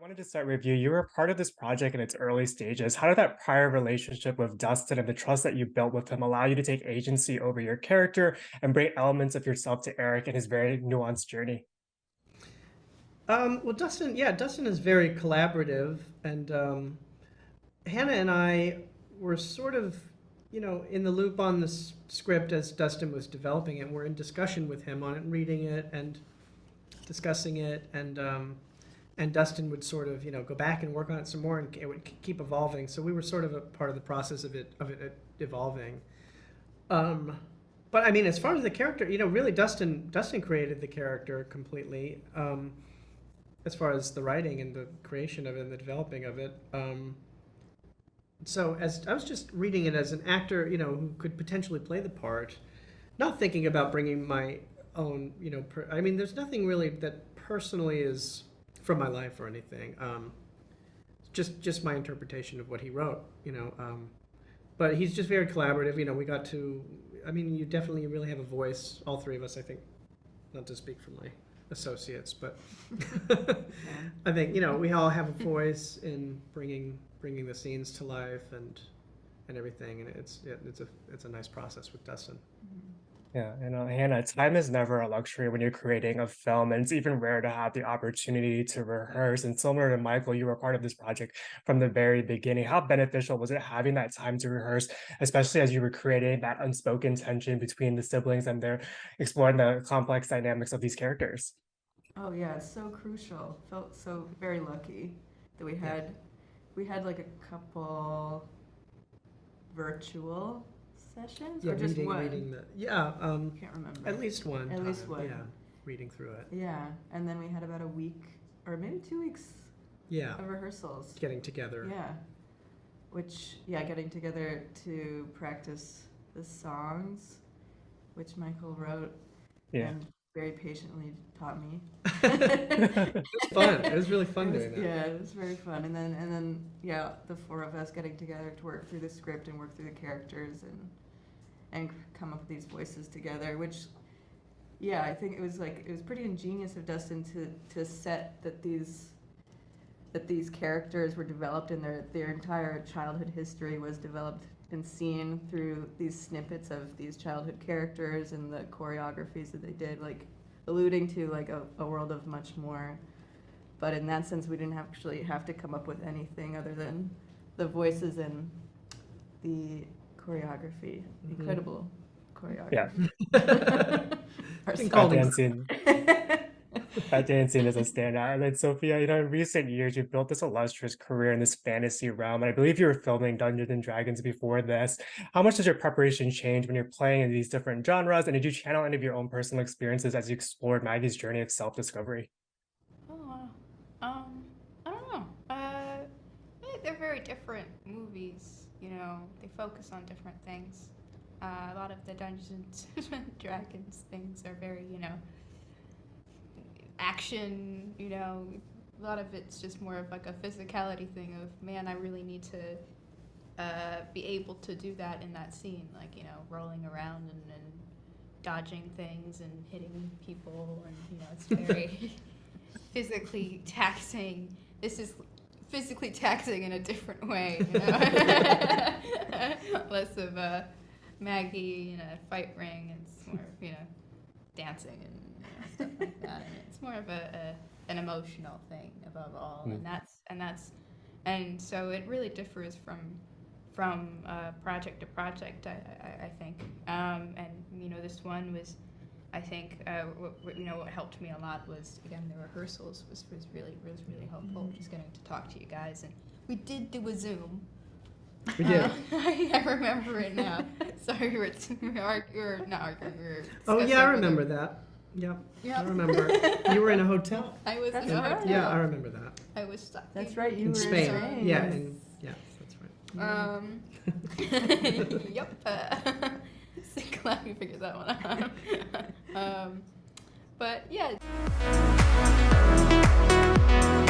wanted to start with you. You were part of this project in its early stages. How did that prior relationship with Dustin and the trust that you built with him allow you to take agency over your character and bring elements of yourself to Eric in his very nuanced journey? Well, Dustin is very collaborative, and Hannah and I were sort of, in the loop on this script as Dustin was developing it. We're in discussion with him on it, reading it and discussing it, and Dustin would sort of, go back and work on it some more, and it would keep evolving. So we were sort of a part of the process of it evolving. Um, but I mean, as far as the character, really Dustin created the character completely. As far as the writing and the creation of it and the developing of it. So as I was just reading it as an actor, who could potentially play the part, not thinking about bringing my own, I mean, there's nothing really that personally is from my life or anything. Just my interpretation of what he wrote, but he's just very collaborative. We got to, I mean, you definitely really have a voice, all three of us, I think, not to speak for my associates, but I think we all have a voice in bringing the scenes to life and everything, and it's a nice process with Dustin. Yeah, Hannah, time is never a luxury when you're creating a film, and it's even rare to have the opportunity to rehearse. And similar to Michael, you were part of this project from the very beginning. How beneficial was it having that time to rehearse, especially as you were creating that unspoken tension between the siblings and they're exploring the complex dynamics of these characters? Oh yeah, it's so crucial. Felt so very lucky that we had like a couple virtual sessions Yeah, or just reading, one. reading the yeah, Can't remember. at least one. At least time, one. Yeah, reading through it. Yeah, and then we had about a week or maybe 2 weeks Yeah, of rehearsals. getting together. Yeah, getting together to practice the songs, which Michael wrote Yeah. and very patiently taught me. It was fun. It was really fun doing that. Yeah, it was very fun. And then the four of us getting together to work through the script and work through the characters and come up with these voices together, which I think it was pretty ingenious of Dustin to set that these characters were developed and their entire childhood history was developed and seen through these snippets of these childhood characters and the choreographies that they did, like alluding to like a world of much more. But in that sense, we didn't actually have to come up with anything other than the voices and the choreography. Mm-hmm. Incredible choreography. Yeah. Our Been That called songs. dancing, that dancing is a standout. And then Sophia, in recent years, you've built this illustrious career in this fantasy realm. And I believe you were filming Dungeons and Dragons before this. How much does your preparation change when you're playing in these different genres? And did you channel any of your own personal experiences as you explored Maggie's journey of self-discovery? Oh, wow. I don't know. They're very different movies. They focus on different things. A lot of the Dungeons and Dragons things are very, action. A lot of it's just more of like a physicality thing of, man, I really need to be able to do that in that scene, like rolling around and dodging things and hitting people, and it's very physically taxing. This is physically taxing in a different way, less of a Maggie in a fight ring. It's more of dancing and stuff like that, and it's more of an emotional thing above all, and so it really differs from project to project, I think, and this one was, I think, what helped me a lot was, again, the rehearsals was really helpful. Just getting to talk to you guys, and we did do a Zoom. We did. I remember it now. Sorry, we were not arguing. We were Oh yeah, I discussing remember that. Yep. Yep. I remember. You were in a hotel. I was That's in a right. hotel. Yeah, I remember that. I was stuck. That's right, you In were Spain. in Yeah, Spain. yes, that's right. Yep. So glad we figured that one out. But yeah.